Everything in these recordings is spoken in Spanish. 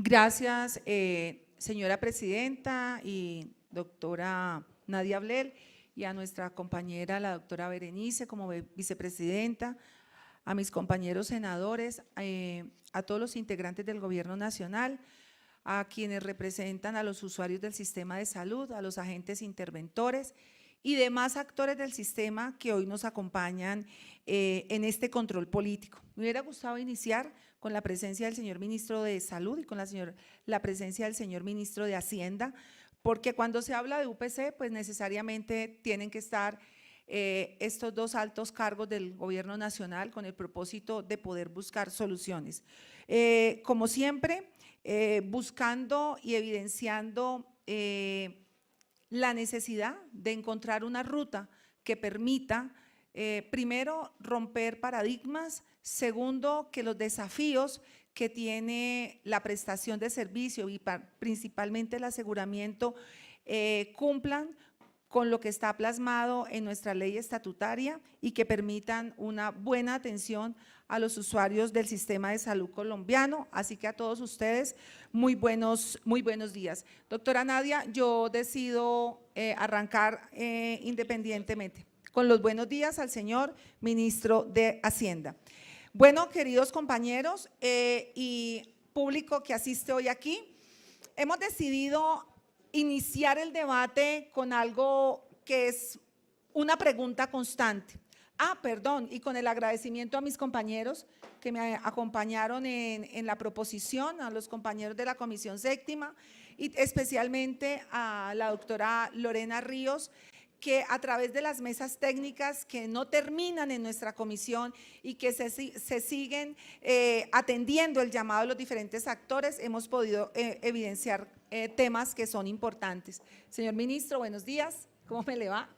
Gracias, señora presidenta y doctora Nadia Blel, y a nuestra compañera, la doctora Berenice, como vicepresidenta, a mis compañeros senadores, a todos los integrantes del Gobierno Nacional, a quienes representan a los usuarios del sistema de salud, a los agentes interventores y demás actores del sistema que hoy nos acompañan en este control político. Me hubiera gustado iniciar con la presencia del señor ministro de Salud y con la presencia del señor ministro de Hacienda, porque cuando se habla de UPC, pues necesariamente tienen que estar estos dos altos cargos del Gobierno Nacional con el propósito de poder buscar soluciones. Como siempre, buscando y evidenciando la necesidad de encontrar una ruta que permita, primero, romper paradigmas, segundo, que los desafíos que tiene la prestación de servicio y principalmente el aseguramiento cumplan con lo que está plasmado en nuestra ley estatutaria y que permitan una buena atención a los usuarios del sistema de salud colombiano. Así que a todos ustedes, muy buenos días. Doctora Nadia, yo decido arrancar independientemente con los buenos días al señor ministro de Hacienda. Bueno, queridos compañeros y público que asiste hoy aquí, hemos decidido iniciar el debate con algo que es una pregunta constante. Perdón, y con el agradecimiento a mis compañeros que me acompañaron en la proposición, a los compañeros de la Comisión Séptima y especialmente a la doctora Lorena Ríos, que a través de las mesas técnicas que no terminan en nuestra comisión y que se siguen atendiendo el llamado de los diferentes actores, hemos podido evidenciar temas que son importantes. Señor ministro, buenos días, ¿cómo me le va?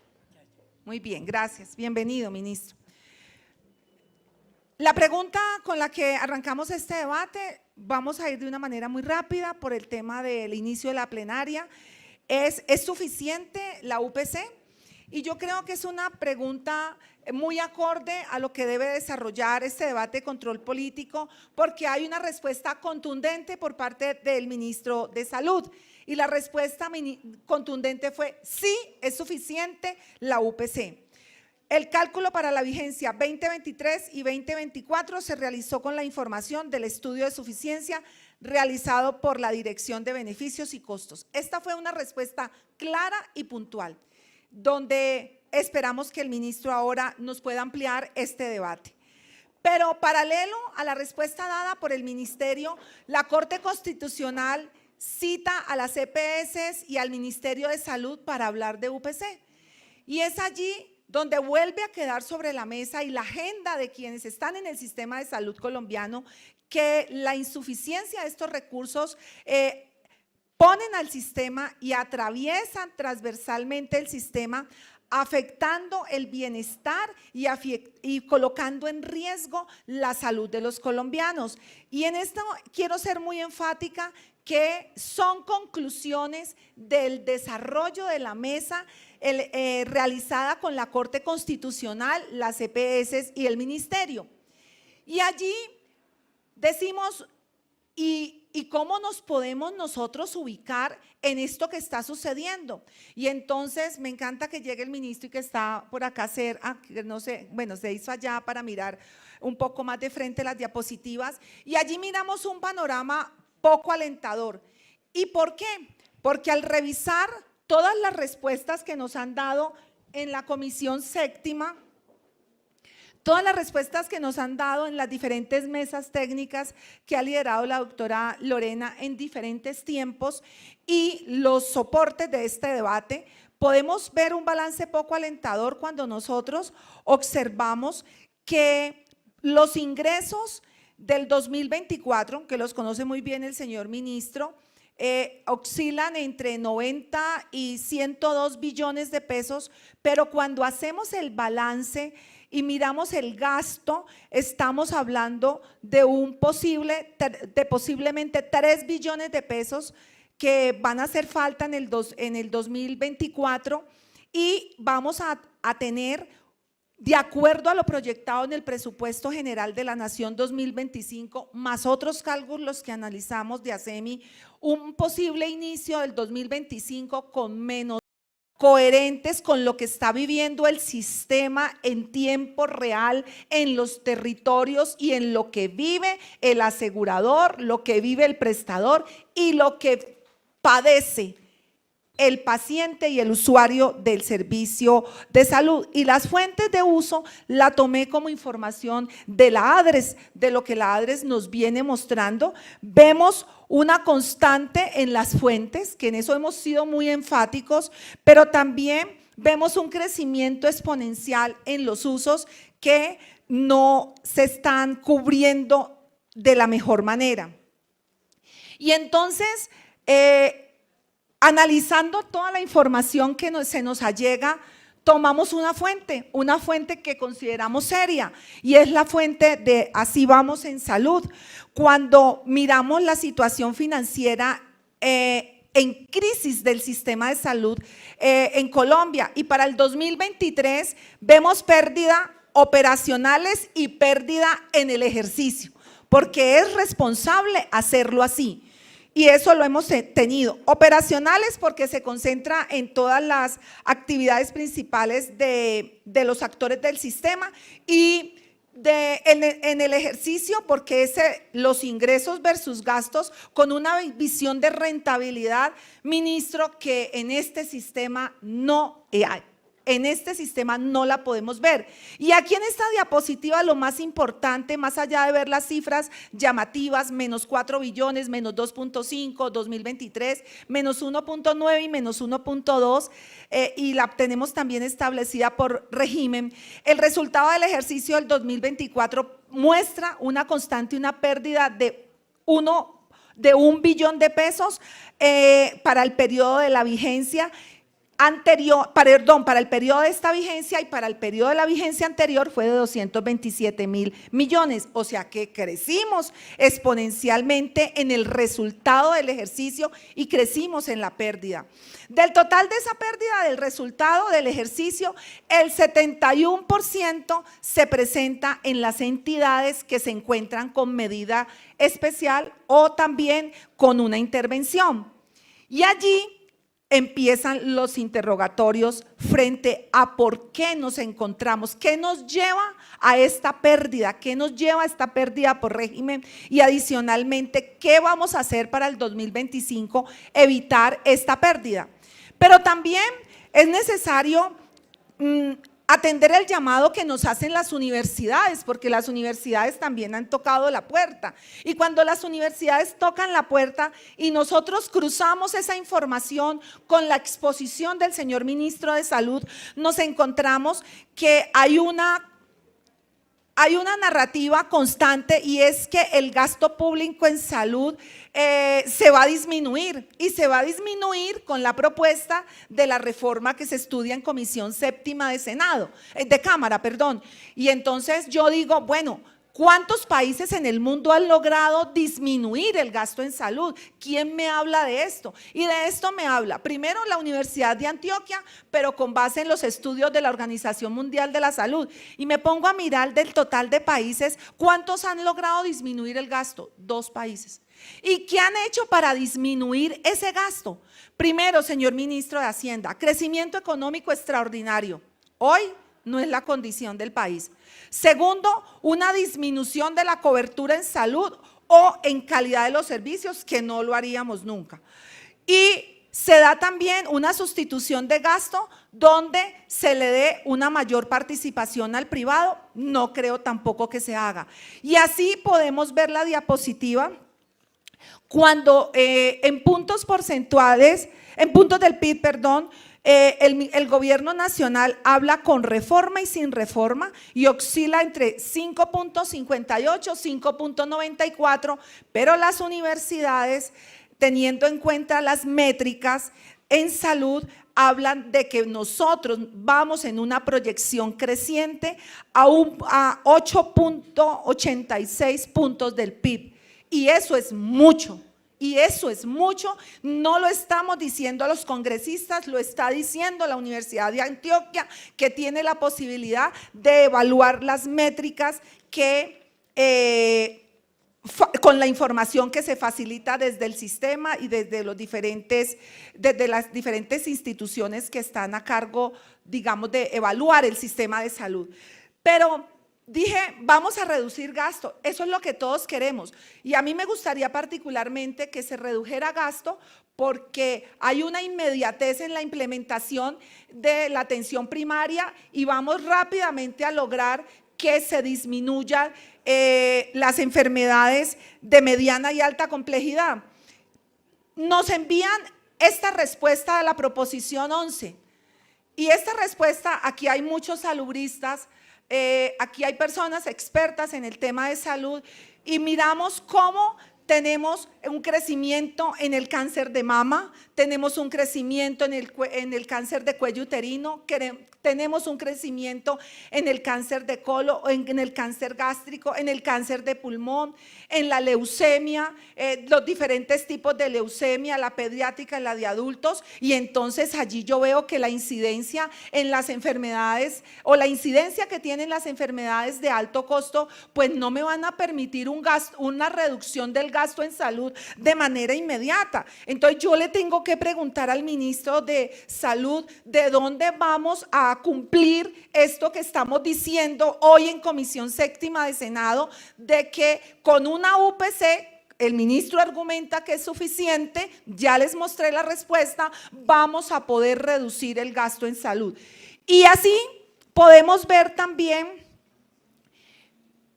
Muy bien, gracias, bienvenido, ministro. La pregunta con la que arrancamos este debate, vamos a ir de una manera muy rápida por el tema del inicio de la plenaria, ¿es suficiente la UPC? Y yo creo que es una pregunta muy acorde a lo que debe desarrollar este debate de control político, porque hay una respuesta contundente por parte del ministro de Salud. Y la respuesta contundente fue: sí, es suficiente la UPC. El cálculo para la vigencia 2023 y 2024 se realizó con la información del estudio de suficiencia realizado por la Dirección de Beneficios y Costos. Esta fue una respuesta clara y puntual, donde esperamos que el ministro ahora nos pueda ampliar este debate. Pero paralelo a la respuesta dada por el ministerio, la Corte Constitucional cita a las EPS y al Ministerio de Salud para hablar de UPC. Y es allí donde vuelve a quedar sobre la mesa y la agenda de quienes están en el sistema de salud colombiano que la insuficiencia de estos recursos ponen al sistema y atraviesan transversalmente el sistema, afectando el bienestar y colocando en riesgo la salud de los colombianos. Y en esto quiero ser muy enfática que son conclusiones del desarrollo de la mesa realizada con la Corte Constitucional, las EPS y el Ministerio. Y allí decimos, ¿y cómo nos podemos nosotros ubicar en esto que está sucediendo? Y entonces me encanta que llegue el ministro y que está por acá no sé, bueno, se hizo allá para mirar un poco más de frente las diapositivas, y allí miramos un panorama poco alentador. ¿Y por qué? Porque al revisar todas las respuestas que nos han dado en la Comisión Séptima, todas las respuestas que nos han dado en las diferentes mesas técnicas que ha liderado la doctora Lorena en diferentes tiempos y los soportes de este debate, podemos ver un balance poco alentador cuando nosotros observamos que los ingresos del 2024, que los conoce muy bien el señor ministro, oscilan entre 90 y 102 billones de pesos, pero cuando hacemos el balance y miramos el gasto, estamos hablando de posiblemente 3 billones de pesos que van a hacer falta en el 2024, y vamos a tener de acuerdo a lo proyectado en el Presupuesto General de la Nación 2025, más otros cálculos que analizamos de ASEMI, un posible inicio del 2025 con menos coherentes con lo que está viviendo el sistema en tiempo real en los territorios y en lo que vive el asegurador, lo que vive el prestador y lo que padece el paciente y el usuario del servicio de salud. Y las fuentes de uso la tomé como información de la ADRES, de lo que la ADRES nos viene mostrando. Vemos una constante en las fuentes, que en eso hemos sido muy enfáticos, pero también vemos un crecimiento exponencial en los usos que no se están cubriendo de la mejor manera. Y entonces, analizando toda la información que se nos allega, tomamos una fuente que consideramos seria, y es la fuente de Así Vamos en Salud. Cuando miramos la situación financiera en crisis del sistema de salud en Colombia, y para el 2023 vemos pérdida operacionales y pérdida en el ejercicio, porque es responsable hacerlo así. Y eso lo hemos tenido. Operacionales porque se concentra en todas las actividades principales de los actores del sistema, y en el ejercicio porque es los ingresos versus gastos con una visión de rentabilidad, ministro, que en este sistema no hay. En este sistema no la podemos ver. Y aquí en esta diapositiva lo más importante, más allá de ver las cifras llamativas, menos 4 billones, menos 2.5, 2023, menos 1.9 y menos 1.2, y la tenemos también establecida por régimen, el resultado del ejercicio del 2024 muestra una constante, una pérdida de 1 billón de pesos para el periodo de la vigencia anterior, para el periodo de esta vigencia, y para el periodo de la vigencia anterior fue de 227.000 millones, o sea que crecimos exponencialmente en el resultado del ejercicio y crecimos en la pérdida. Del total de esa pérdida del resultado del ejercicio, el 71% se presenta en las entidades que se encuentran con medida especial o también con una intervención. Y allí empiezan los interrogatorios frente a por qué nos encontramos, qué nos lleva a esta pérdida, qué nos lleva a esta pérdida por régimen, y adicionalmente, qué vamos a hacer para el 2025 evitar esta pérdida. Pero también es necesario atender el llamado que nos hacen las universidades, porque las universidades también han tocado la puerta, y cuando las universidades tocan la puerta y nosotros cruzamos esa información con la exposición del señor ministro de Salud, nos encontramos que hay una narrativa constante, y es que el gasto público en salud se va a disminuir, y se va a disminuir con la propuesta de la reforma que se estudia en Comisión Séptima de Cámara. Y entonces yo digo, bueno, ¿cuántos países en el mundo han logrado disminuir el gasto en salud? ¿Quién me habla de esto? Y de esto me habla primero la Universidad de Antioquia, pero con base en los estudios de la Organización Mundial de la Salud. Y me pongo a mirar del total de países, ¿cuántos han logrado disminuir el gasto? 2 países. ¿Y qué han hecho para disminuir ese gasto? Primero, señor ministro de Hacienda, crecimiento económico extraordinario. Hoy no es la condición del país. Segundo, una disminución de la cobertura en salud o en calidad de los servicios, que no lo haríamos nunca. Y se da también una sustitución de gasto donde se le dé una mayor participación al privado. No creo tampoco que se haga. Y así podemos ver la diapositiva cuando en puntos porcentuales, en puntos del PIB, el gobierno nacional habla con reforma y sin reforma y oscila entre 5.58, 5.94, pero las universidades, teniendo en cuenta las métricas en salud, hablan de que nosotros vamos en una proyección creciente a 8.86 puntos del PIB, y eso es mucho. Y eso es mucho, no lo estamos diciendo los congresistas, lo está diciendo la Universidad de Antioquia, que tiene la posibilidad de evaluar las métricas que con la información que se facilita desde el sistema y desde las diferentes instituciones que están a cargo, digamos, de evaluar el sistema de salud. Pero dije, vamos a reducir gasto, eso es lo que todos queremos. Y a mí me gustaría particularmente que se redujera gasto porque hay una inmediatez en la implementación de la atención primaria y vamos rápidamente a lograr que se disminuyan las enfermedades de mediana y alta complejidad. Nos envían esta respuesta de la proposición 11 y esta respuesta, aquí hay muchos salubristas, aquí hay personas expertas en el tema de salud y miramos cómo tenemos un crecimiento en el cáncer de mama, tenemos un crecimiento en el cáncer de cuello uterino, tenemos un crecimiento en el cáncer de colon, en el cáncer gástrico, en el cáncer de pulmón, en la leucemia, los diferentes tipos de leucemia, la pediátrica y la de adultos, y entonces allí yo veo que la incidencia en las enfermedades o la incidencia que tienen las enfermedades de alto costo, pues no me van a permitir una reducción del gasto en salud de manera inmediata. Entonces yo le tengo que preguntar al ministro de Salud de dónde vamos a cumplir esto que estamos diciendo hoy en Comisión Séptima de Senado, de que con una UPC el ministro argumenta que es suficiente, ya les mostré la respuesta, vamos a poder reducir el gasto en salud. Y así podemos ver también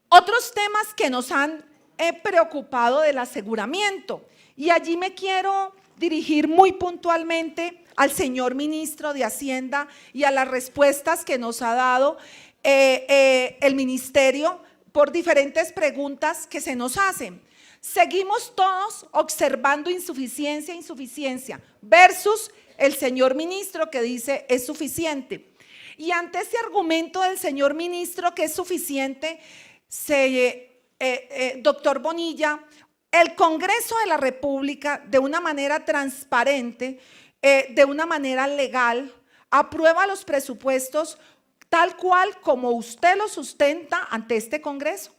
otros temas que nos han preocupado del aseguramiento. Y allí me quiero dirigir muy puntualmente al señor ministro de Hacienda y a las respuestas que nos ha dado el ministerio por diferentes preguntas que se nos hacen. Seguimos todos observando insuficiencia versus el señor ministro que dice es suficiente. Y ante ese argumento del señor ministro que es suficiente, doctor Bonilla, el Congreso de la República, de una manera transparente, de una manera legal, aprueba los presupuestos tal cual como usted los sustenta ante este Congreso.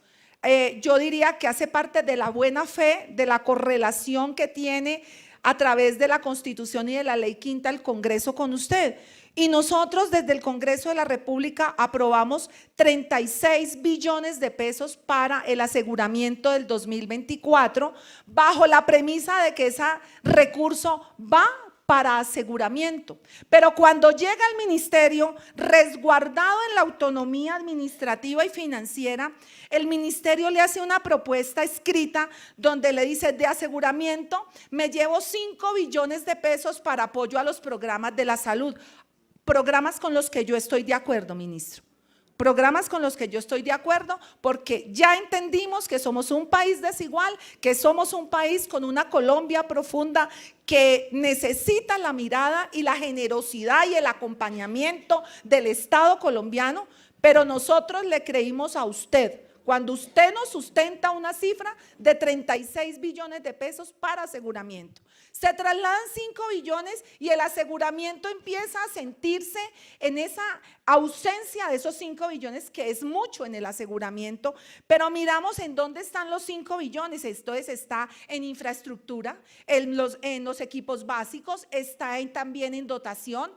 Yo diría que hace parte de la buena fe, de la correlación que tiene a través de la Constitución y de la Ley Quinta el Congreso con usted. Y nosotros desde el Congreso de la República aprobamos 36 billones de pesos para el aseguramiento del 2024 bajo la premisa de que ese recurso va para aseguramiento. Pero cuando llega al ministerio, resguardado en la autonomía administrativa y financiera, el ministerio le hace una propuesta escrita donde le dice de aseguramiento me llevo 5 billones de pesos para apoyo a los programas de la salud. Programas con los que yo estoy de acuerdo, ministro. Programas con los que yo estoy de acuerdo porque ya entendimos que somos un país desigual, que somos un país con una Colombia profunda que necesita la mirada y la generosidad y el acompañamiento del Estado colombiano, pero nosotros le creímos a usted. Cuando usted nos sustenta una cifra de 36 billones de pesos para aseguramiento. Se trasladan 5 billones y el aseguramiento empieza a sentirse en esa ausencia de esos 5 billones, que es mucho en el aseguramiento, pero miramos en dónde están los 5 billones. Entonces está en infraestructura, en los equipos básicos, está también en dotación.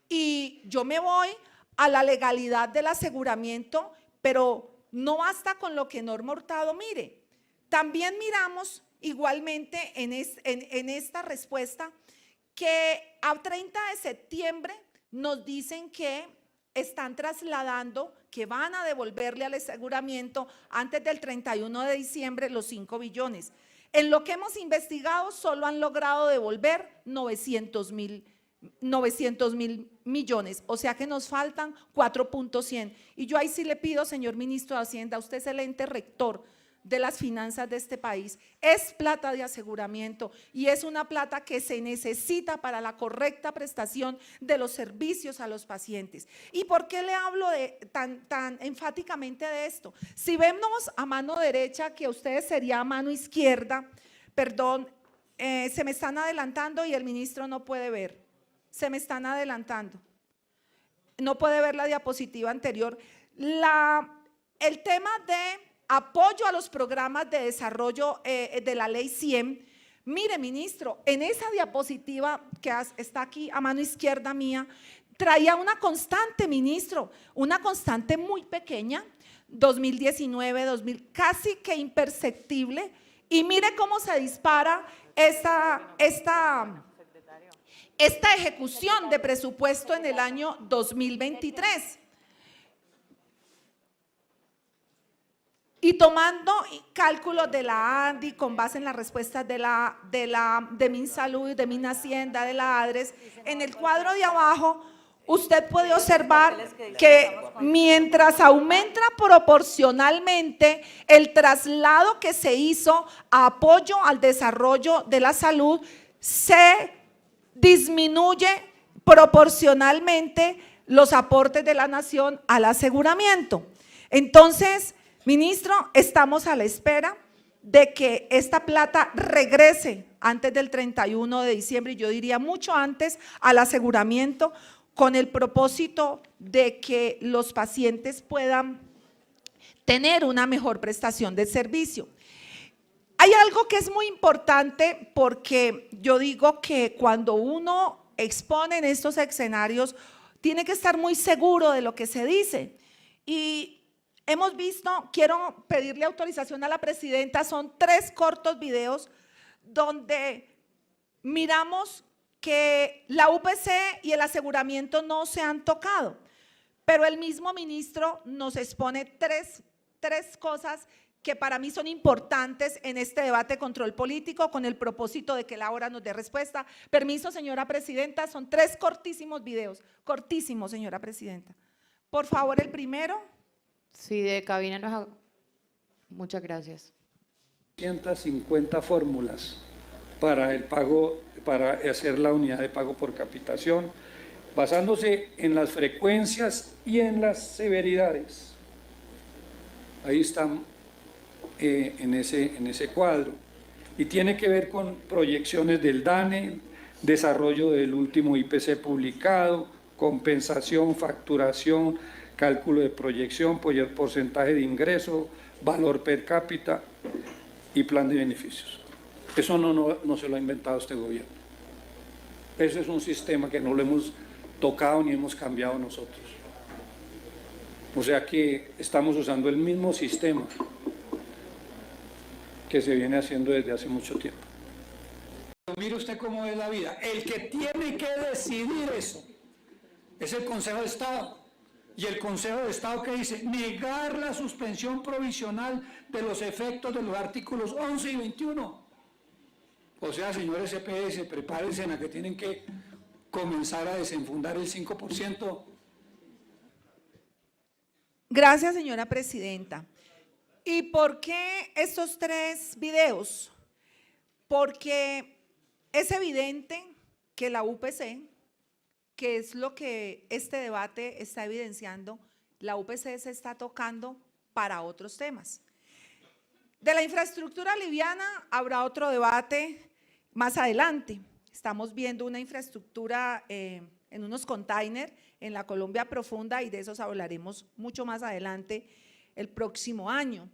Y yo me voy a la legalidad del aseguramiento, pero no basta con lo que Norma Hurtado mire. También miramos igualmente en esta respuesta que a 30 de septiembre nos dicen que están trasladando, que van a devolverle al aseguramiento antes del 31 de diciembre los 5 billones. En lo que hemos investigado solo han logrado devolver 900 mil millones, o sea que nos faltan 4.100. Y yo ahí sí le pido, señor ministro de Hacienda, usted es el ente rector de las finanzas de este país, es plata de aseguramiento y es una plata que se necesita para la correcta prestación de los servicios a los pacientes. ¿Y por qué le hablo tan enfáticamente de esto? Si vemos a mano derecha, que ustedes sería a mano izquierda, perdón, se me están adelantando y el ministro no puede ver. Se me están adelantando. No puede ver la diapositiva anterior. El tema de apoyo a los programas de desarrollo de la Ley 100. Mire, ministro, en esa diapositiva que está aquí a mano izquierda mía, traía una constante, ministro, una constante muy pequeña, 2019, 2000, casi que imperceptible, y mire cómo se dispara esta ejecución de presupuesto en el año 2023. Y tomando cálculos de la ANDI con base en las respuestas de MinSalud, de MinHacienda, de la ADRES, en el cuadro de abajo, usted puede observar que mientras aumenta proporcionalmente el traslado que se hizo a apoyo al desarrollo de la salud, se disminuye proporcionalmente los aportes de la nación al aseguramiento. Entonces, ministro, estamos a la espera de que esta plata regrese antes del 31 de diciembre, y yo diría mucho antes, al aseguramiento, con el propósito de que los pacientes puedan tener una mejor prestación de servicio. Hay algo que es muy importante, porque yo digo que cuando uno expone en estos escenarios, tiene que estar muy seguro de lo que se dice. Y hemos visto, quiero pedirle autorización a la presidenta, son 3 cortos videos donde miramos que la UPC y el aseguramiento no se han tocado, pero el mismo ministro nos expone tres cosas que para mí son importantes en este debate de control político, con el propósito de que la hora nos dé respuesta. Permiso, señora presidenta, son 3 cortísimos videos, cortísimos, señora presidenta. Por favor, el primero. Sí, de cabina nos… Muchas gracias. 150 fórmulas para el pago, para hacer la unidad de pago por capitación, basándose en las frecuencias y en las severidades. Ahí están en ese cuadro. Y tiene que ver con proyecciones del DANE, desarrollo del último IPC publicado, compensación, facturación, cálculo de proyección, porcentaje de ingreso, valor per cápita y plan de beneficios. Eso no se lo ha inventado este gobierno. Ese es un sistema que no lo hemos tocado ni hemos cambiado nosotros. O sea que estamos usando el mismo sistema que se viene haciendo desde hace mucho tiempo. Mire usted cómo es la vida. El que tiene que decidir eso es el Consejo de Estado. Y el Consejo de Estado que dice negar la suspensión provisional de los efectos de los artículos 11 y 21. O sea, señores EPS, prepárense en la que tienen que comenzar a desenfundar el 5%. Gracias, señora presidenta. ¿Y por qué estos 3 videos? Porque es evidente que la UPC, que es lo que este debate está evidenciando, la UPC se está tocando para otros temas. De la infraestructura liviana habrá otro debate más adelante. Estamos viendo una infraestructura en unos containers en la Colombia profunda, y de esos hablaremos mucho más adelante el próximo año.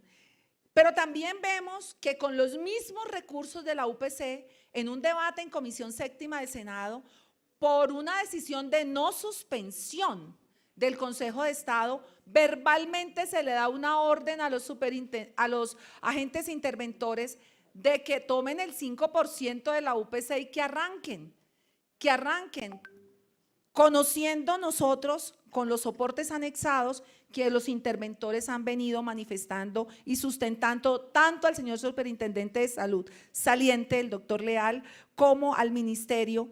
Pero también vemos que con los mismos recursos de la UPC, en un debate en Comisión Séptima del Senado, por una decisión de no suspensión del Consejo de Estado, verbalmente se le da una orden a los agentes interventores de que tomen el 5% de la UPC y que arranquen, conociendo nosotros con los soportes anexados que los interventores han venido manifestando y sustentando tanto al señor superintendente de salud saliente, el doctor Leal, como al ministerio,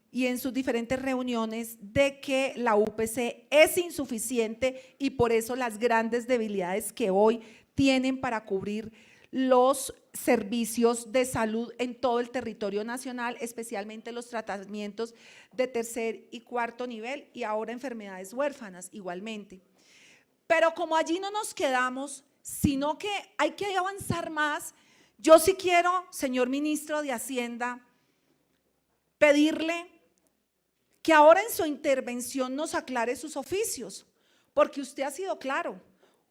y en sus diferentes reuniones, de que la UPC es insuficiente y por eso las grandes debilidades que hoy tienen para cubrir los servicios de salud en todo el territorio nacional, especialmente los tratamientos de 3er y 4er nivel, y ahora enfermedades huérfanas igualmente. Pero como allí no nos quedamos, sino que hay que avanzar más, yo sí quiero, señor ministro de Hacienda, pedirle que ahora en su intervención nos aclare sus oficios, porque usted ha sido claro.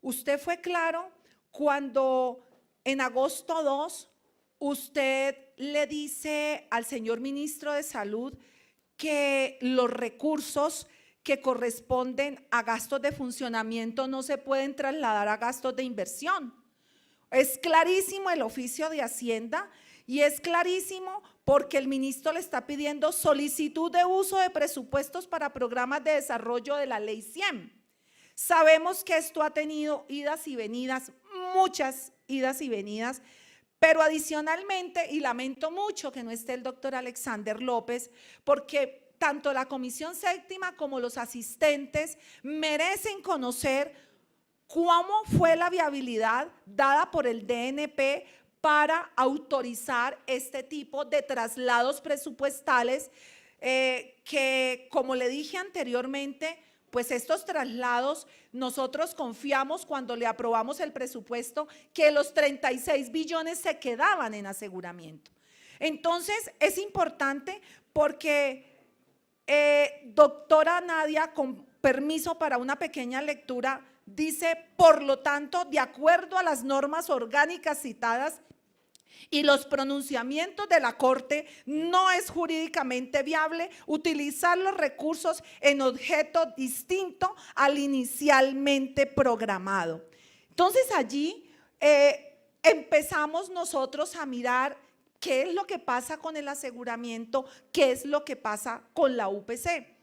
Usted fue claro cuando en agosto 2 usted le dice al señor ministro de Salud que los recursos que corresponden a gastos de funcionamiento no se pueden trasladar a gastos de inversión. Es clarísimo el oficio de Hacienda y es clarísimo porque el ministro le está pidiendo solicitud de uso de presupuestos para programas de desarrollo de la Ley 100. Sabemos que esto ha tenido idas y venidas, muchas idas y venidas, pero adicionalmente, y lamento mucho que no esté el doctor Alexander López, porque tanto la Comisión Séptima como los asistentes merecen conocer cómo fue la viabilidad dada por el DNP para autorizar este tipo de traslados presupuestales que, como le dije anteriormente, pues estos traslados nosotros confiamos cuando le aprobamos el presupuesto que los 36 billones se quedaban en aseguramiento. Entonces es importante porque, doctora Nadia, con permiso para una pequeña lectura, dice, por lo tanto, de acuerdo a las normas orgánicas citadas y los pronunciamientos de la Corte, no es jurídicamente viable utilizar los recursos en objeto distinto al inicialmente programado. Entonces allí empezamos nosotros a mirar qué es lo que pasa con el aseguramiento, qué es lo que pasa con la UPC.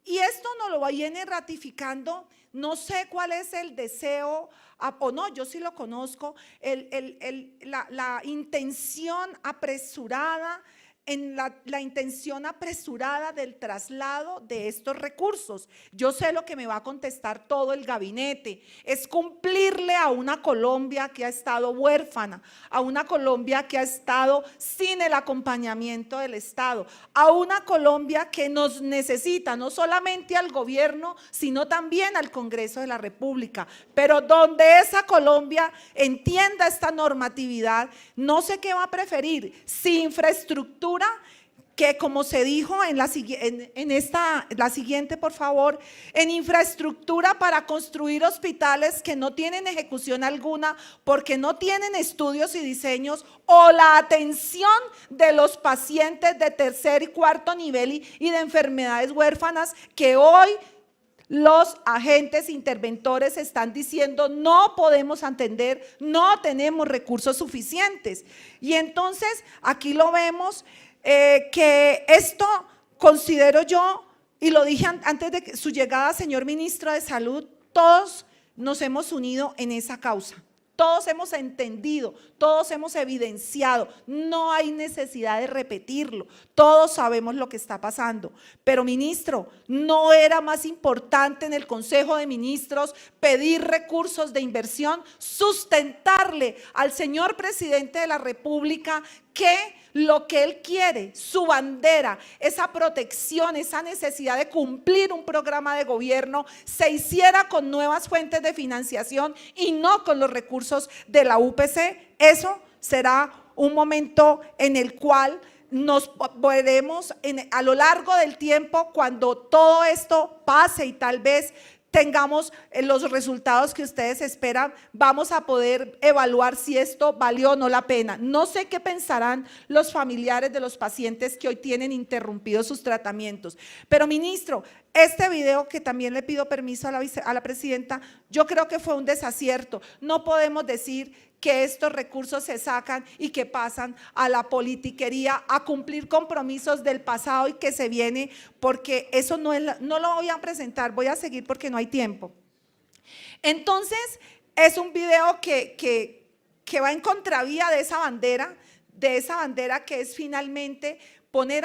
Y esto nos lo viene ratificando, no sé cuál es el deseo, o no, yo sí lo conozco, la intención apresurada, la intención apresurada del traslado de estos recursos. Yo sé lo que me va a contestar todo el gabinete, es cumplirle a una Colombia que ha estado huérfana, a una Colombia que ha estado sin el acompañamiento del Estado, a una Colombia que nos necesita, no solamente al gobierno, sino también al Congreso de la República, pero donde esa Colombia entienda esta normatividad, no sé qué va a preferir, si infraestructura, que como se dijo en la siguiente, por favor, en infraestructura para construir hospitales que no tienen ejecución alguna porque no tienen estudios y diseños, o la atención de los pacientes de tercer y cuarto nivel y de enfermedades huérfanas que hoy los agentes interventores están diciendo no podemos atender, no tenemos recursos suficientes. Y entonces aquí lo vemos que esto considero yo, y lo dije antes de su llegada, señor ministro de Salud, todos nos hemos unido en esa causa. Todos hemos entendido, todos hemos evidenciado, no hay necesidad de repetirlo, todos sabemos lo que está pasando. Pero ministro, ¿no era más importante en el Consejo de Ministros pedir recursos de inversión, sustentarle al señor presidente de la República que lo que él quiere, su bandera, esa protección, esa necesidad de cumplir un programa de gobierno, se hiciera con nuevas fuentes de financiación y no con los recursos de la UPC? Eso será un momento en el cual nos veremos a lo largo del tiempo, cuando todo esto pase y tal vez tengamos los resultados que ustedes esperan, vamos a poder evaluar si esto valió o no la pena. No sé qué pensarán los familiares de los pacientes que hoy tienen interrumpidos sus tratamientos. Pero ministro, este video, que también le pido permiso a la presidenta, yo creo que fue un desacierto. No podemos decir que estos recursos se sacan y que pasan a la politiquería, a cumplir compromisos del pasado y que se viene, porque eso no lo voy a presentar, voy a seguir porque no hay tiempo. Entonces, es un video que va en contravía de esa bandera que es finalmente poner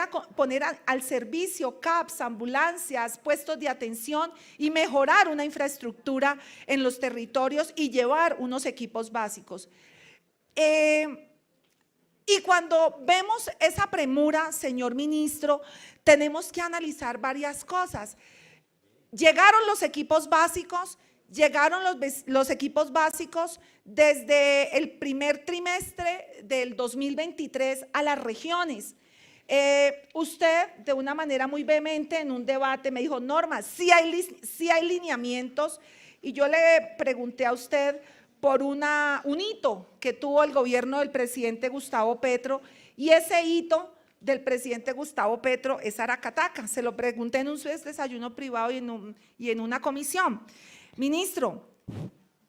al servicio CAPS, ambulancias, puestos de atención y mejorar una infraestructura en los territorios y llevar unos equipos básicos. Y cuando vemos esa premura, señor ministro, tenemos que analizar varias cosas. Llegaron los equipos básicos, los equipos básicos desde el primer trimestre del 2023 a las regiones. Usted, de una manera muy vehemente en un debate, me dijo, Norma, sí hay lineamientos, y yo le pregunté a usted por un hito que tuvo el gobierno del presidente Gustavo Petro, y ese hito del presidente Gustavo Petro es Aracataca. Se lo pregunté en un desayuno privado y en una comisión. Ministro,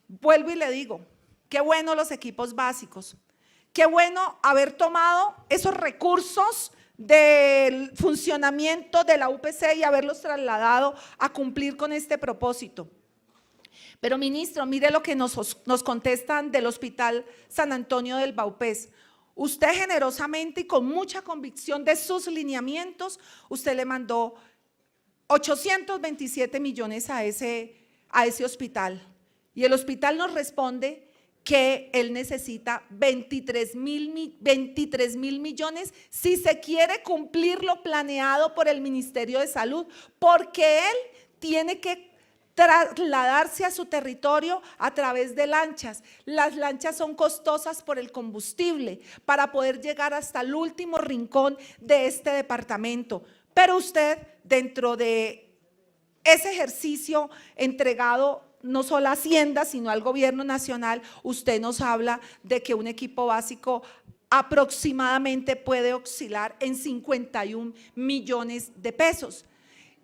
vuelvo y le digo, qué bueno los equipos básicos, qué bueno haber tomado esos recursos del funcionamiento de la UPC y haberlos trasladado a cumplir con este propósito. Pero, ministro, mire lo que nos contestan del Hospital San Antonio del Baupés. Usted generosamente y con mucha convicción de sus lineamientos, usted le mandó 827 millones a ese hospital. Y el hospital nos responde que él necesita 23 mil millones si se quiere cumplir lo planeado por el Ministerio de Salud, porque él tiene que trasladarse a su territorio a través de lanchas. Las lanchas son costosas por el combustible para poder llegar hasta el último rincón de este departamento. Pero usted, dentro de ese ejercicio entregado no solo a Hacienda, sino al gobierno nacional, usted nos habla de que un equipo básico aproximadamente puede oscilar en 51 millones de pesos.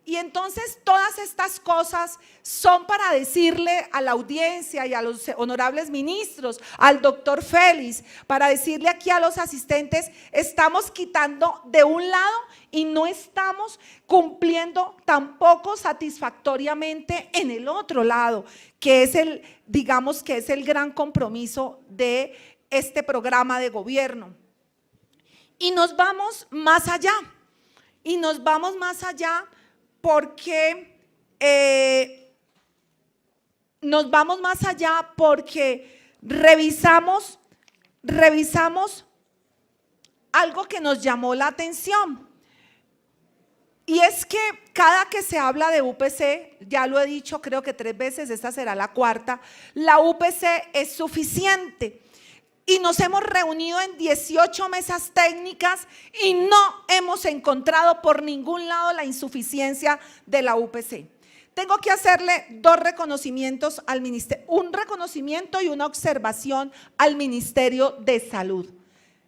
Y entonces todas estas cosas son para decirle a la audiencia y a los honorables ministros, al doctor Félix, para decirle aquí a los asistentes, estamos quitando de un lado y no estamos cumpliendo tampoco satisfactoriamente en el otro lado, que es digamos que es el gran compromiso de este programa de gobierno. Y nos vamos más allá, porque revisamos algo que nos llamó la atención. Y es que cada que se habla de UPC, ya lo he dicho creo que 3 veces, esta será la cuarta, la UPC es suficiente. Y nos hemos reunido en 18 mesas técnicas y no hemos encontrado por ningún lado la insuficiencia de la UPC. Tengo que hacerle 2 reconocimientos al ministerio, un reconocimiento y una observación al Ministerio de Salud.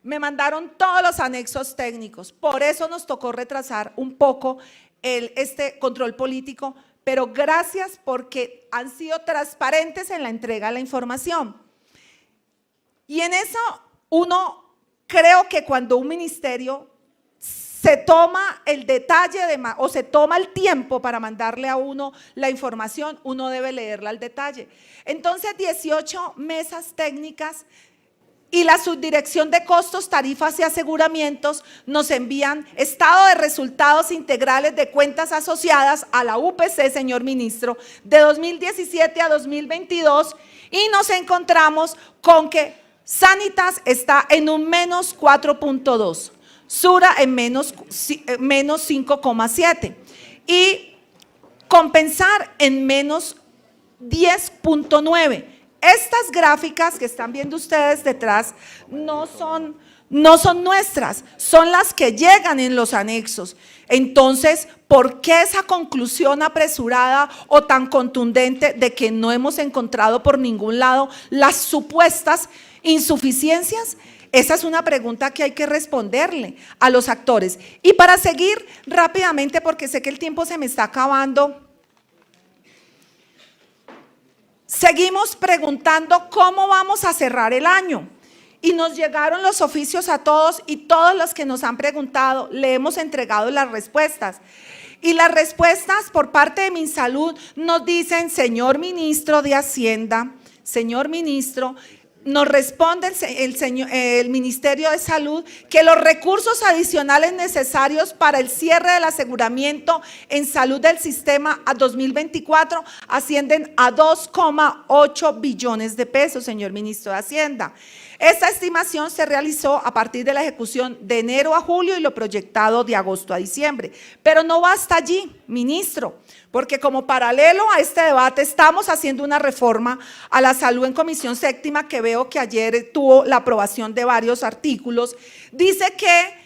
Me mandaron todos los anexos técnicos, por eso nos tocó retrasar un poco este control político, pero gracias porque han sido transparentes en la entrega de la información. Y en eso uno creo que cuando un ministerio se toma el detalle o se toma el tiempo para mandarle a uno la información, uno debe leerla al detalle. Entonces 18 mesas técnicas y la Subdirección de Costos, Tarifas y Aseguramientos nos envían estado de resultados integrales de cuentas asociadas a la UPC, señor ministro, de 2017 a 2022 y nos encontramos con que Sanitas está en un menos 4.2, Sura en menos 5,7 y Compensar en menos 10.9. Estas gráficas que están viendo ustedes detrás no son nuestras, son las que llegan en los anexos. Entonces, ¿por qué esa conclusión apresurada o tan contundente de que no hemos encontrado por ningún lado las supuestas insuficiencias? Esa es una pregunta que hay que responderle a los actores. Y para seguir rápidamente, porque sé que el tiempo se me está acabando, seguimos preguntando cómo vamos a cerrar el año. Y nos llegaron los oficios a todos y todos los que nos han preguntado, le hemos entregado las respuestas. Y las respuestas por parte de MinSalud nos dicen, señor ministro de Hacienda, señor ministro, nos responde el Ministerio de Salud que los recursos adicionales necesarios para el cierre del aseguramiento en salud del sistema a 2024 ascienden a 2,8 billones de pesos, señor ministro de Hacienda. Esta estimación se realizó a partir de la ejecución de enero a julio y lo proyectado de agosto a diciembre. Pero no basta allí, ministro, porque como paralelo a este debate estamos haciendo una reforma a la salud en Comisión Séptima que veo que ayer tuvo la aprobación de varios artículos. Dice que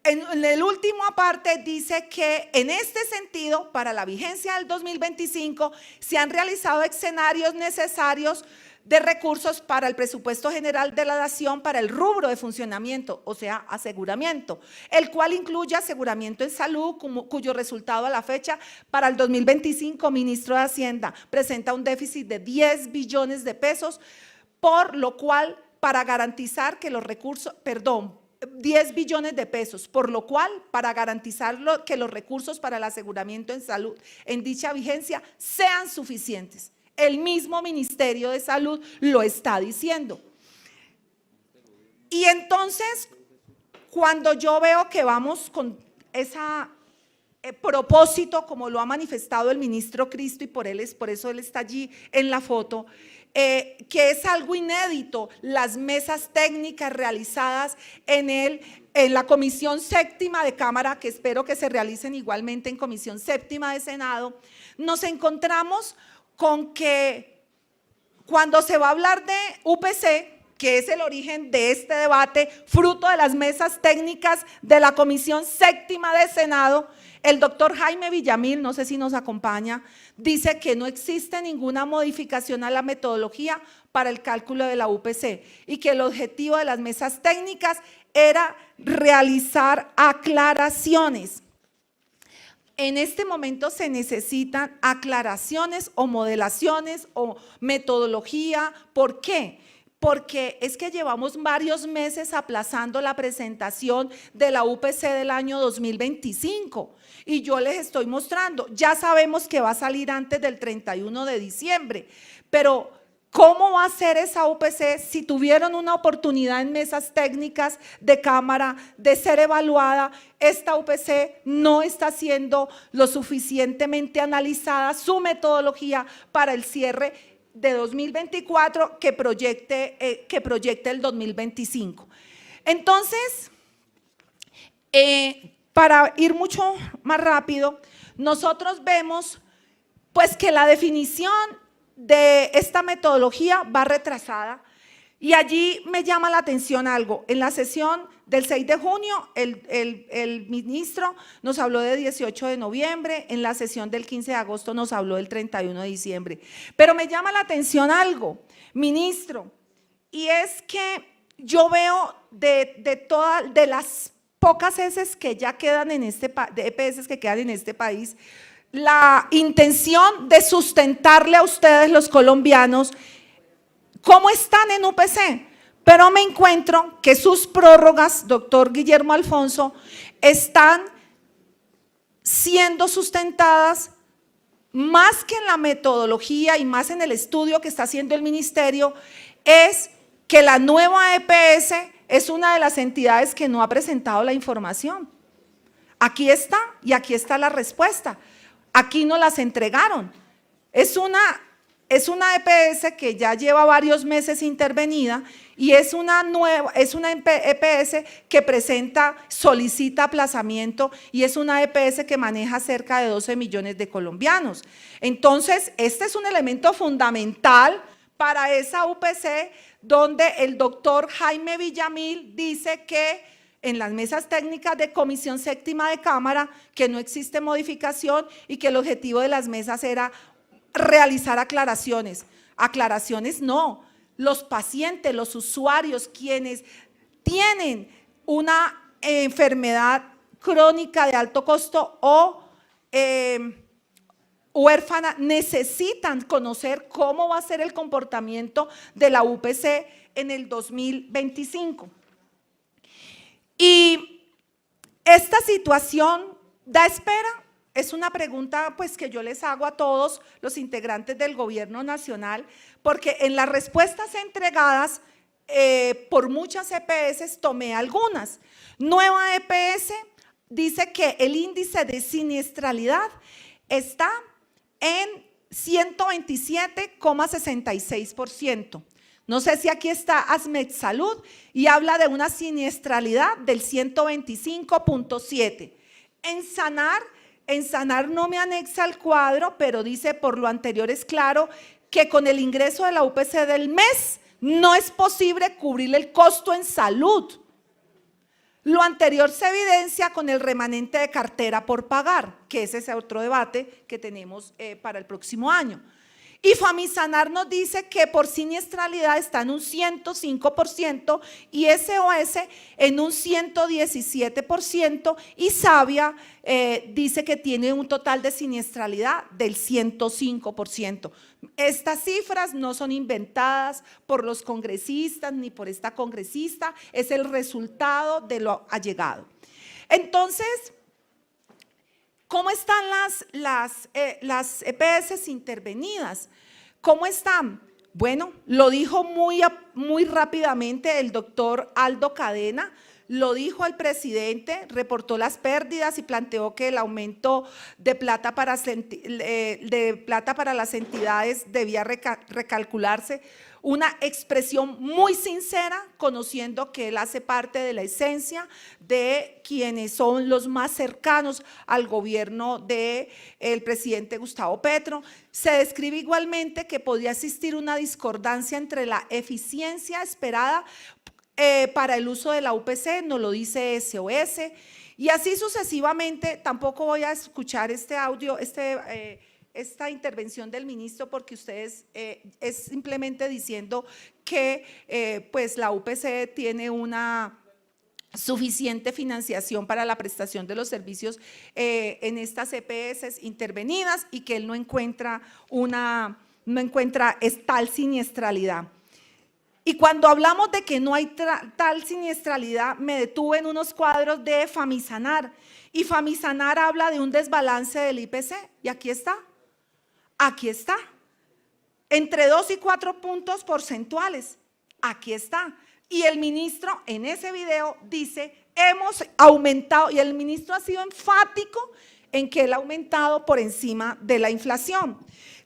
en el último aparte dice que en este sentido, para la vigencia del 2025, se han realizado escenarios necesarios de recursos para el presupuesto general de la nación para el rubro de funcionamiento, o sea, aseguramiento, el cual incluye aseguramiento en salud, cuyo resultado a la fecha para el 2025, ministro de Hacienda, presenta un déficit de 10 billones de pesos, por lo cual, para garantizar que los recursos, 10 billones de pesos, por lo cual, para garantizar que los recursos para el aseguramiento en salud en dicha vigencia sean suficientes. El mismo Ministerio de Salud lo está diciendo. Y entonces, cuando yo veo que vamos con ese propósito, como lo ha manifestado el ministro Cristo, y por eso él está allí en la foto, que es algo inédito, las mesas técnicas realizadas en la Comisión Séptima de Cámara, que espero que se realicen igualmente en Comisión Séptima de Senado, nos encontramos con que cuando se va a hablar de UPC, que es el origen de este debate, fruto de las mesas técnicas de la Comisión Séptima de Senado, el doctor Jaime Villamil, no sé si nos acompaña, dice que no existe ninguna modificación a la metodología para el cálculo de la UPC y que el objetivo de las mesas técnicas era realizar aclaraciones. En este momento se necesitan aclaraciones o modelaciones o metodología. ¿Por qué? Porque es que llevamos varios meses aplazando la presentación de la UPC del año 2025 y yo les estoy mostrando, ya sabemos que va a salir antes del 31 de diciembre, pero ¿cómo va a ser esa UPC si tuvieron una oportunidad en mesas técnicas de Cámara de ser evaluada? Esta UPC no está siendo lo suficientemente analizada, su metodología para el cierre de 2024 que proyecte el 2025. Entonces, para ir mucho más rápido, nosotros vemos pues que la definición de esta metodología va retrasada y allí me llama la atención algo. En la sesión del 6 de junio, el ministro nos habló de 18 de noviembre, en la sesión del 15 de agosto nos habló del 31 de diciembre. Pero me llama la atención algo, ministro, y es que yo veo de las pocas EPS que ya quedan en EPS que quedan en este país, la intención de sustentarle a ustedes los colombianos cómo están en UPC, pero me encuentro que sus prórrogas, doctor Guillermo Alfonso, están siendo sustentadas más que en la metodología y más en el estudio que está haciendo el ministerio, es que la nueva EPS es una de las entidades que no ha presentado la información. Aquí está y aquí está la respuesta. Aquí no las entregaron. Es una EPS que ya lleva varios meses intervenida y es una EPS que solicita aplazamiento y es una EPS que maneja cerca de 12 millones de colombianos. Entonces, este es un elemento fundamental para esa UPC donde el doctor Jaime Villamil dice que en las mesas técnicas de Comisión Séptima de Cámara que no existe modificación y que el objetivo de las mesas era realizar aclaraciones. Aclaraciones no, los pacientes, los usuarios, quienes tienen una enfermedad crónica de alto costo o huérfana, necesitan conocer cómo va a ser el comportamiento de la UPC en el 2025. Y esta situación da espera. Es una pregunta pues que yo les hago a todos los integrantes del gobierno nacional, porque en las respuestas entregadas por muchas EPS tomé algunas. Nueva EPS dice que el índice de siniestralidad está en 127,66%. No sé si aquí está Asmed Salud y habla de una siniestralidad del 125,7%. En Sanar no me anexa el cuadro, pero dice por lo anterior es claro que con el ingreso de la UPC del mes no es posible cubrir el costo en salud. Lo anterior se evidencia con el remanente de cartera por pagar, que es ese otro debate que tenemos para el próximo año. Y Famisanar nos dice que por siniestralidad está en un 105% y SOS en un 117% y Savia dice que tiene un total de siniestralidad del 105%. Estas cifras no son inventadas por los congresistas ni por esta congresista, es el resultado de lo allegado. Entonces, ¿cómo están las EPS intervenidas? ¿Cómo están? Bueno, lo dijo muy rápidamente el doctor Aldo Cadena, lo dijo el presidente, reportó las pérdidas y planteó que el aumento de plata para las entidades debía recalcularse. Una expresión muy sincera, conociendo que él hace parte de la esencia de quienes son los más cercanos al gobierno del presidente Gustavo Petro. Se describe igualmente que podría existir una discordancia entre la eficiencia esperada para el uso de la UPC, nos lo dice SOS, y así sucesivamente. Tampoco voy a escuchar este audio, esta intervención del ministro, porque ustedes es simplemente diciendo que pues la UPC tiene una suficiente financiación para la prestación de los servicios en estas EPS intervenidas y que él no encuentra tal siniestralidad. Y cuando hablamos de que no hay tal siniestralidad, me detuve en unos cuadros de Famisanar, y Famisanar habla de un desbalance del IPC, y aquí está. Aquí está, entre 2 y 4 puntos porcentuales, aquí está. Y el ministro en ese video dice, hemos aumentado, y el ministro ha sido enfático en que él ha aumentado por encima de la inflación.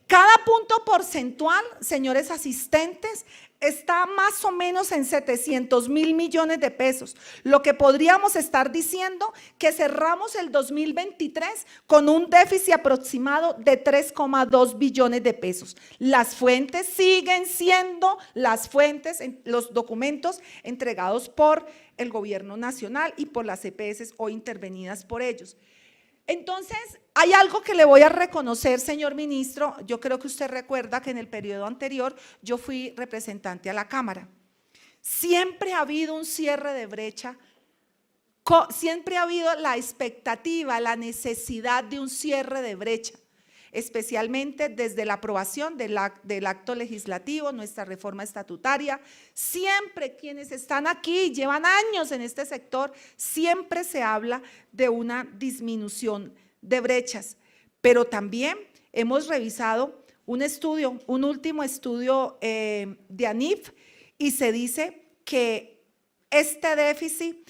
Cada punto porcentual, señores asistentes, está más o menos en 700.000 millones de pesos, lo que podríamos estar diciendo que cerramos el 2023 con un déficit aproximado de 3,2 billones de pesos. Las fuentes siguen siendo las fuentes, los documentos entregados por el gobierno nacional y por las EPS o intervenidas por ellos. Entonces, hay algo que le voy a reconocer, señor ministro. Yo creo que usted recuerda que en el periodo anterior yo fui representante a la Cámara. Siempre ha habido un cierre de brecha, siempre ha habido la expectativa, la necesidad de un cierre de brecha, especialmente desde la aprobación del acto legislativo, nuestra reforma estatutaria. Siempre quienes están aquí, llevan años en este sector, siempre se habla de una disminución de brechas, pero también hemos revisado un estudio, un último estudio de ANIF, y se dice que este déficit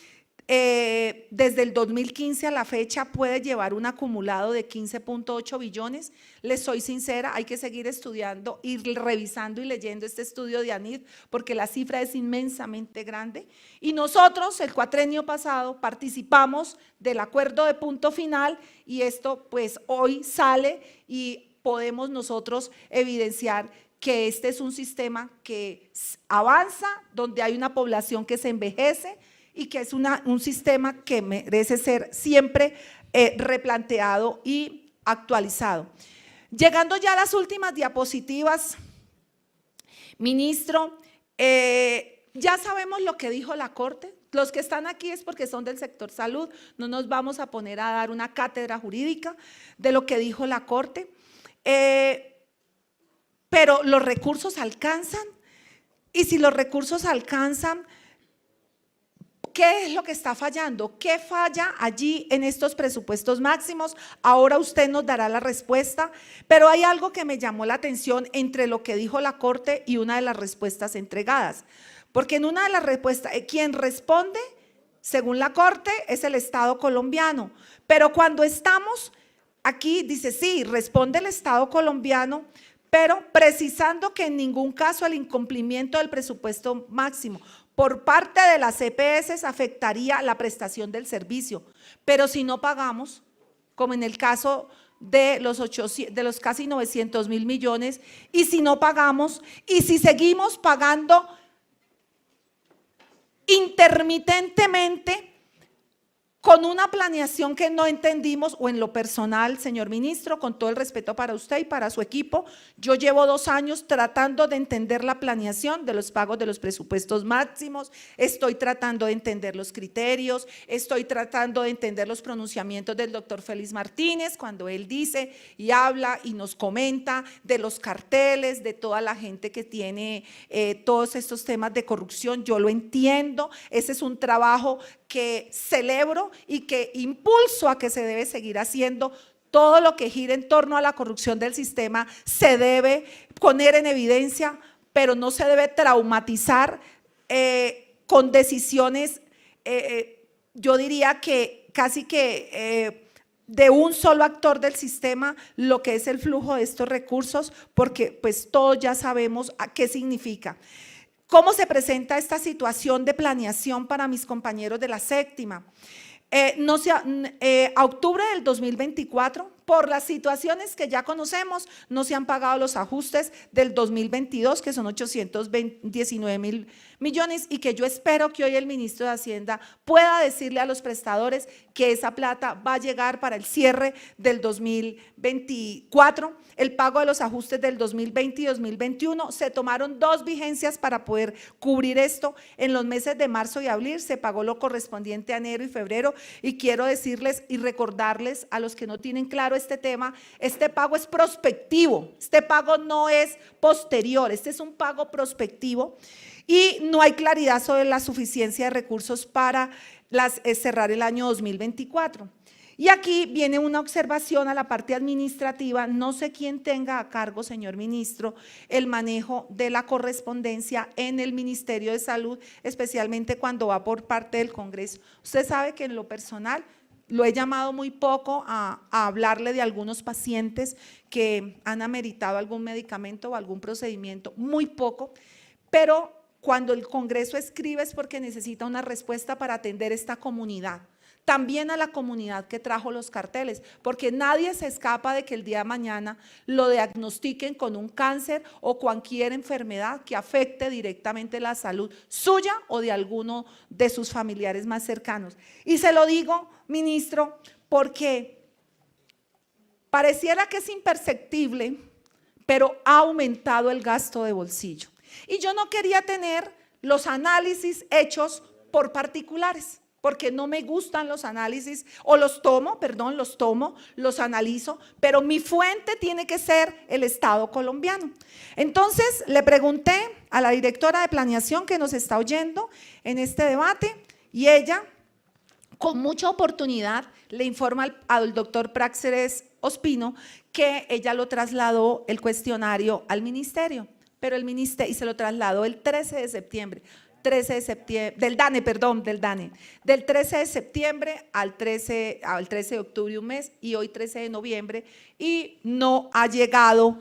desde el 2015 a la fecha puede llevar un acumulado de 15.8 billones. Les soy sincera, hay que seguir estudiando y revisando y leyendo este estudio de ANIF porque la cifra es inmensamente grande. Y nosotros el cuatrenio pasado participamos del acuerdo de punto final y esto pues hoy sale y podemos nosotros evidenciar que este es un sistema que avanza, donde hay una población que se envejece, y que es un sistema que merece ser siempre replanteado y actualizado. Llegando ya a las últimas diapositivas, ministro, ya sabemos lo que dijo la Corte. Los que están aquí es porque son del sector salud, no nos vamos a poner a dar una cátedra jurídica de lo que dijo la Corte, pero los recursos alcanzan, y si los recursos alcanzan, ¿qué es lo que está fallando? ¿Qué falla allí en estos presupuestos máximos? Ahora usted nos dará la respuesta, pero hay algo que me llamó la atención entre lo que dijo la Corte y una de las respuestas entregadas, porque en una de las respuestas, quien responde, según la Corte, es el Estado colombiano, pero cuando estamos aquí, dice sí, responde el Estado colombiano, pero precisando que en ningún caso el incumplimiento del presupuesto máximo por parte de las EPS afectaría la prestación del servicio, pero si no pagamos, como en el caso de los casi 900.000 millones, y si no pagamos, y si seguimos pagando intermitentemente con una planeación que no entendimos, o en lo personal, señor ministro, con todo el respeto para usted y para su equipo, yo llevo 2 años tratando de entender la planeación de los pagos de los presupuestos máximos, estoy tratando de entender los criterios, estoy tratando de entender los pronunciamientos del doctor Félix Martínez, cuando él dice y habla y nos comenta de los carteles, de toda la gente que tiene todos estos temas de corrupción. Yo lo entiendo, ese es un trabajo que celebro y que impulso a que se debe seguir haciendo. Todo lo que gira en torno a la corrupción del sistema se debe poner en evidencia, pero no se debe traumatizar con decisiones, yo diría que casi que de un solo actor del sistema, lo que es el flujo de estos recursos, porque pues todos ya sabemos qué significa. ¿Cómo se presenta esta situación de planeación para mis compañeros de la séptima? A octubre del 2024, por las situaciones que ya conocemos, no se han pagado los ajustes del 2022, que son 819.000 millones, y que yo espero que hoy el ministro de Hacienda pueda decirle a los prestadores que esa plata va a llegar para el cierre del 2024. El pago de los ajustes del 2020 y 2021, se tomaron 2 vigencias para poder cubrir esto. En los meses de marzo y abril se pagó lo correspondiente a enero y febrero, y quiero decirles y recordarles a los que no tienen claro este tema, este pago es prospectivo, este pago no es posterior, este es un pago prospectivo y no hay claridad sobre la suficiencia de recursos para cerrar el año 2024. Y aquí viene una observación a la parte administrativa, no sé quién tenga a cargo, señor ministro, el manejo de la correspondencia en el Ministerio de Salud, especialmente cuando va por parte del Congreso. Usted sabe que en lo personal lo he llamado muy poco a hablarle de algunos pacientes que han ameritado algún medicamento o algún procedimiento, muy poco, pero cuando el Congreso escribe es porque necesita una respuesta para atender esta comunidad. También a la comunidad que trajo los carteles, porque nadie se escapa de que el día de mañana lo diagnostiquen con un cáncer o cualquier enfermedad que afecte directamente la salud suya o de alguno de sus familiares más cercanos. Y se lo digo, ministro, porque pareciera que es imperceptible, pero ha aumentado el gasto de bolsillo. Y yo no quería tener los análisis hechos por particulares, porque no me gustan los análisis, o los analizo, pero mi fuente tiene que ser el Estado colombiano. Entonces, le pregunté a la directora de planeación que nos está oyendo en este debate, y ella, con mucha oportunidad, le informa al doctor Práxeres Ospino que ella lo trasladó el cuestionario al ministerio, pero el ministerio, y se lo trasladó el 13 de septiembre, del DANE, del 13 de septiembre al 13 de octubre, un mes, y hoy 13 de noviembre, y no ha llegado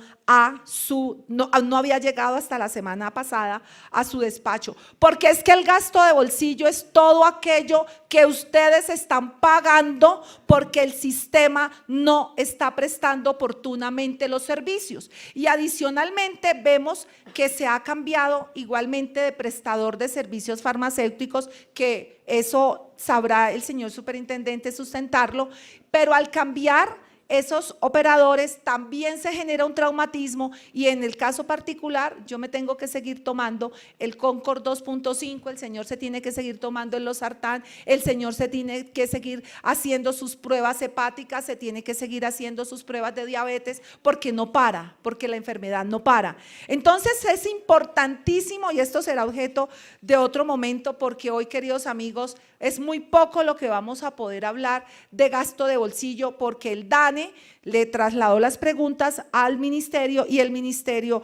no había llegado hasta la semana pasada a su despacho, porque es que el gasto de bolsillo es todo aquello que ustedes están pagando porque el sistema no está prestando oportunamente los servicios. Y adicionalmente vemos que se ha cambiado igualmente de prestador de servicios farmacéuticos, que eso sabrá el señor superintendente sustentarlo, pero al cambiar esos operadores también se genera un traumatismo, y en el caso particular yo me tengo que seguir tomando el Concord 2.5, el señor se tiene que seguir tomando el losartán, el señor se tiene que seguir haciendo sus pruebas hepáticas, se tiene que seguir haciendo sus pruebas de diabetes, porque no para, porque la enfermedad no para. Entonces es importantísimo, y esto será objeto de otro momento, porque hoy, queridos amigos, es muy poco lo que vamos a poder hablar de gasto de bolsillo, porque el DANE le trasladó las preguntas al ministerio, y el ministerio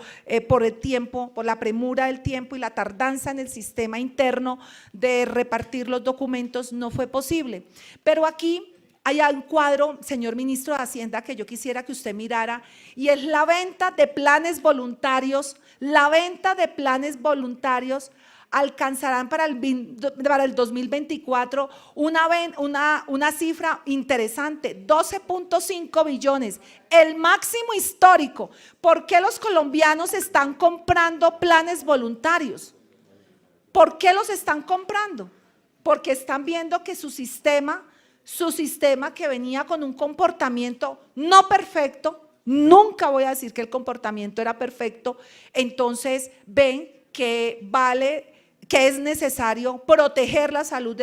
por el tiempo, por la premura del tiempo y la tardanza en el sistema interno de repartir los documentos, no fue posible. Pero aquí hay un cuadro, señor ministro de Hacienda, que yo quisiera que usted mirara, y es la venta de planes voluntarios. La venta de planes voluntarios alcanzarán para el 2024 una cifra interesante, 12.5 billones, el máximo histórico. ¿Por qué los colombianos están comprando planes voluntarios? ¿Por qué los están comprando? Porque están viendo que su sistema su sistema que venía con un comportamiento no perfecto, nunca voy a decir que el comportamiento era perfecto, entonces ven que que es necesario proteger la salud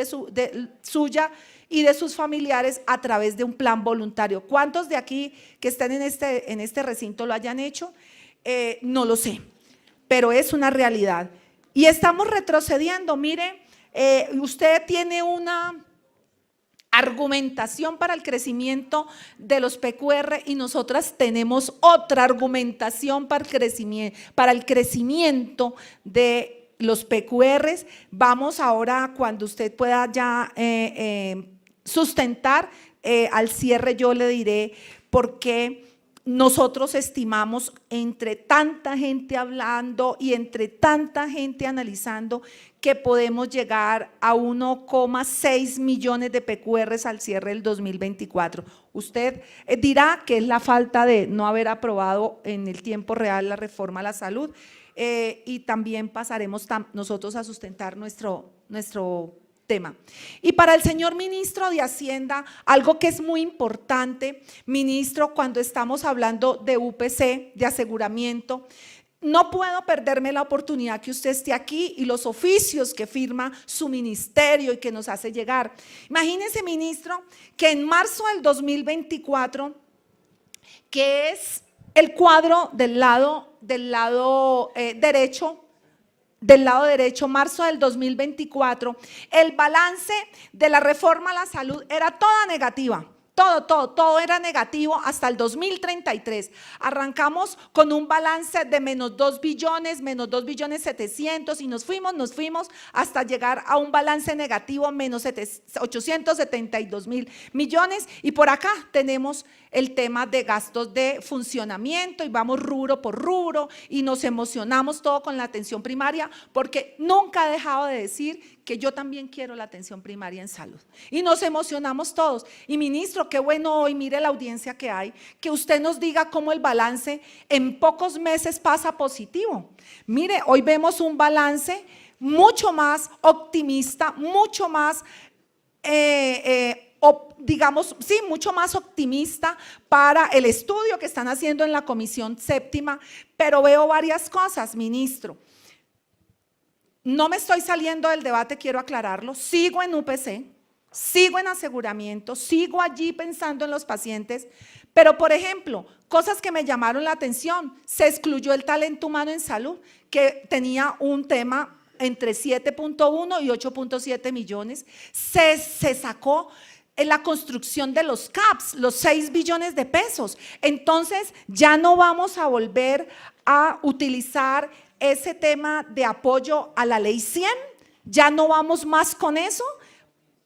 suya y de sus familiares a través de un plan voluntario. ¿Cuántos de aquí que están en este recinto lo hayan hecho? No lo sé, pero es una realidad. Y estamos retrocediendo. Mire, usted tiene una argumentación para el crecimiento de los PQR y nosotras tenemos otra argumentación para el crecimiento de los PQRs. Vamos ahora, cuando usted pueda ya sustentar, al cierre yo le diré por qué nosotros estimamos, entre tanta gente hablando y entre tanta gente analizando, que podemos llegar a 1,6 millones de PQRs al cierre del 2024. Usted dirá que es la falta de no haber aprobado en el tiempo real la reforma a la salud, y también pasaremos nosotros a sustentar nuestro tema. Y para el señor ministro de Hacienda, algo que es muy importante, ministro, cuando estamos hablando de UPC, de aseguramiento, no puedo perderme la oportunidad que usted esté aquí y los oficios que firma su ministerio y que nos hace llegar. Imagínense, ministro, que en marzo del 2024, que es el cuadro del lado derecho, marzo del 2024, el balance de la reforma a la salud era toda negativa. Todo era negativo hasta el 2033. Arrancamos con un balance de menos 2 billones, menos 2 billones 700 y nos fuimos hasta llegar a un balance negativo menos 872 mil millones. Y por acá tenemos el tema de gastos de funcionamiento y vamos rubro por rubro y nos emocionamos todo con la atención primaria, porque nunca he dejado de decir que yo también quiero la atención primaria en salud y nos emocionamos todos. Y ministro, qué bueno hoy, mire la audiencia que hay, que usted nos diga cómo el balance en pocos meses pasa positivo. Mire, hoy vemos un balance mucho más optimista, mucho más mucho más optimista para el estudio que están haciendo en la Comisión Séptima, pero veo varias cosas, ministro. No me estoy saliendo del debate, quiero aclararlo, sigo en UPC, sigo en aseguramiento, sigo allí pensando en los pacientes, pero por ejemplo, cosas que me llamaron la atención, se excluyó el talento humano en salud, que tenía un tema entre 7.1 y 8.7 millones, se sacó en la construcción de los CAPS, los 6 billones de pesos. Entonces ya no vamos a volver a utilizar ese tema de apoyo a la ley 100, ya no vamos más con eso.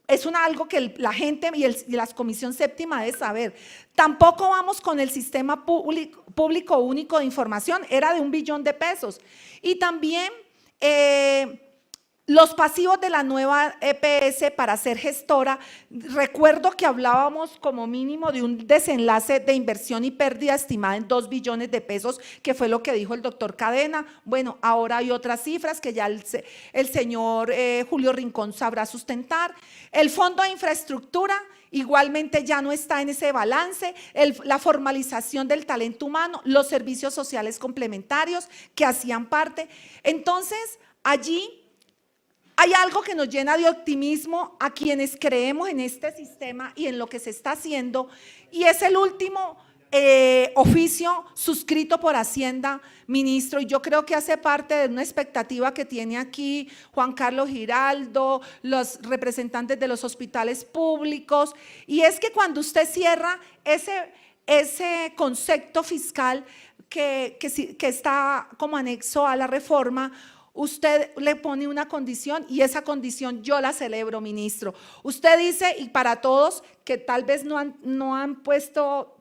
Es algo que la gente y la Comisión Séptima debe saber. Tampoco vamos con el sistema público único de información, era de 1 billón de pesos. Y también los pasivos de la nueva EPS para ser gestora, recuerdo que hablábamos como mínimo de un desenlace de inversión y pérdida estimada en 2 billones de pesos, que fue lo que dijo el doctor Cadena. Bueno, ahora hay otras cifras que ya el señor Julio Rincón sabrá sustentar. El Fondo de Infraestructura igualmente ya no está en ese balance, la formalización del talento humano, los servicios sociales complementarios que hacían parte. Entonces, allí hay algo que nos llena de optimismo a quienes creemos en este sistema y en lo que se está haciendo, y es el último oficio suscrito por Hacienda, ministro, y yo creo que hace parte de una expectativa que tiene aquí Juan Carlos Giraldo, los representantes de los hospitales públicos, y es que cuando usted cierra ese concepto fiscal que está como anexo a la reforma, usted le pone una condición y esa condición yo la celebro, ministro. Usted dice, y para todos que tal vez no han puesto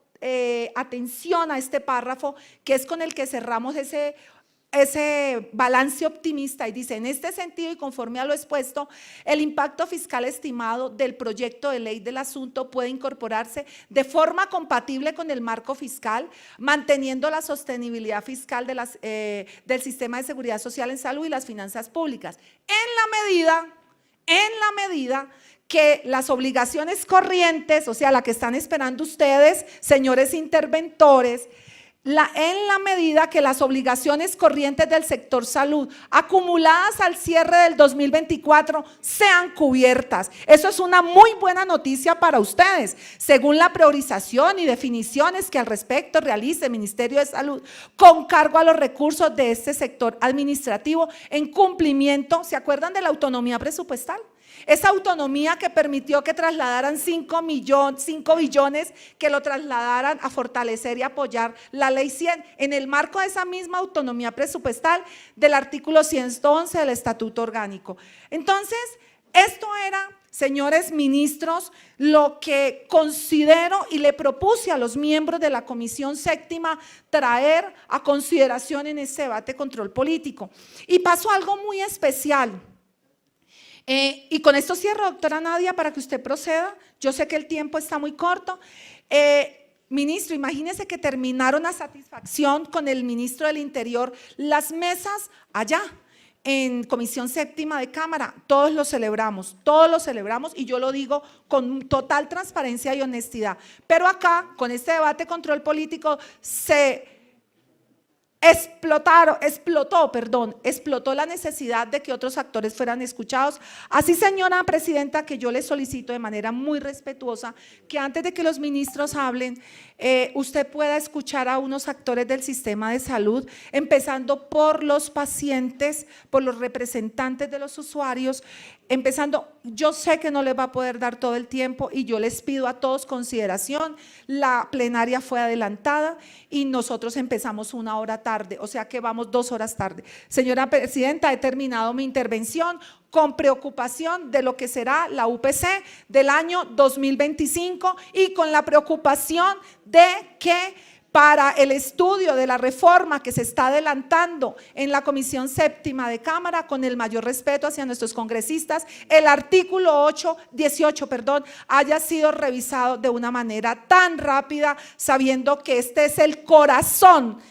atención a este párrafo, que es con el que cerramos ese balance optimista, y dice: en este sentido y conforme a lo expuesto, el impacto fiscal estimado del proyecto de ley del asunto puede incorporarse de forma compatible con el marco fiscal, manteniendo la sostenibilidad fiscal del sistema de seguridad social en salud y las finanzas públicas, en la medida que las obligaciones corrientes, o sea, la que están esperando ustedes, señores interventores, en la medida que las obligaciones corrientes del sector salud acumuladas al cierre del 2024 sean cubiertas. Eso es una muy buena noticia para ustedes, según la priorización y definiciones que al respecto realice el Ministerio de Salud con cargo a los recursos de este sector administrativo en cumplimiento. ¿Se acuerdan de la autonomía presupuestal? Esa autonomía que permitió que trasladaran 5 billones, que lo trasladaran a fortalecer y apoyar la ley 100, en el marco de esa misma autonomía presupuestal del artículo 111 del Estatuto Orgánico. Entonces, esto era, señores ministros, lo que considero y le propuse a los miembros de la Comisión Séptima traer a consideración en este debate de control político. Y pasó algo muy especial. Y con esto cierro, doctora Nadia, para que usted proceda. Yo sé que el tiempo está muy corto. Ministro, imagínese que terminaron a satisfacción con el ministro del Interior las mesas allá en Comisión Séptima de Cámara. Todos lo celebramos y yo lo digo con total transparencia y honestidad. Pero acá, con este debate de control político, explotó la necesidad de que otros actores fueran escuchados. Así, señora presidenta, que yo le solicito de manera muy respetuosa que antes de que los ministros hablen, usted pueda escuchar a unos actores del sistema de salud, empezando por los pacientes, por los representantes de los usuarios, yo sé que no les va a poder dar todo el tiempo y yo les pido a todos consideración. La plenaria fue adelantada y nosotros empezamos 1 hora tarde, o sea que vamos 2 horas tarde. Señora presidenta, he terminado mi intervención con preocupación de lo que será la UPC del año 2025 y con la preocupación de que para el estudio de la reforma que se está adelantando en la Comisión Séptima de Cámara, con el mayor respeto hacia nuestros congresistas, el artículo 18 haya sido revisado de una manera tan rápida, sabiendo que este es el corazón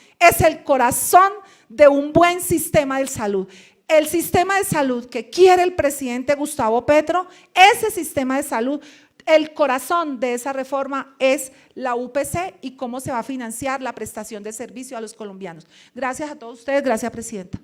de un buen sistema de salud. El sistema de salud que quiere el presidente Gustavo Petro, ese sistema de salud, el corazón de esa reforma es la UPC y cómo se va a financiar la prestación de servicio a los colombianos. Gracias a todos ustedes, gracias presidenta.